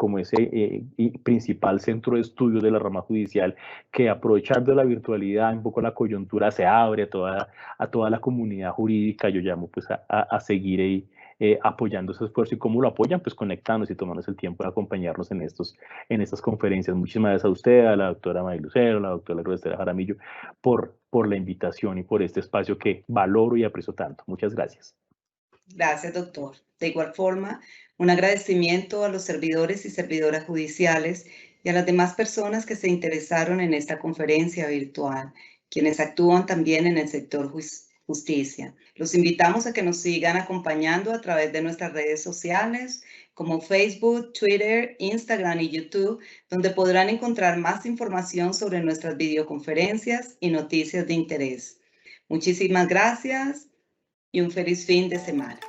principal centro de estudio de la rama judicial que aprovechando la virtualidad, un poco la coyuntura, se abre a toda la comunidad jurídica. Yo llamo pues a seguir ahí apoyando ese esfuerzo. ¿Y cómo lo apoyan? Pues conectándose y tomándose el tiempo de acompañarnos en estas conferencias. Muchísimas gracias a usted, a la doctora May Lucero, a la doctora Estela Jaramillo, por la invitación y por este espacio que valoro y aprecio tanto. Muchas gracias. Gracias, doctor. De igual forma, un agradecimiento a los servidores y servidoras judiciales y a las demás personas que se interesaron en esta conferencia virtual, quienes actúan también en el sector justicia. Los invitamos a que nos sigan acompañando a través de nuestras redes sociales como Facebook, Twitter, Instagram y YouTube, donde podrán encontrar más información sobre nuestras videoconferencias y noticias de interés. Muchísimas gracias y un feliz fin de semana.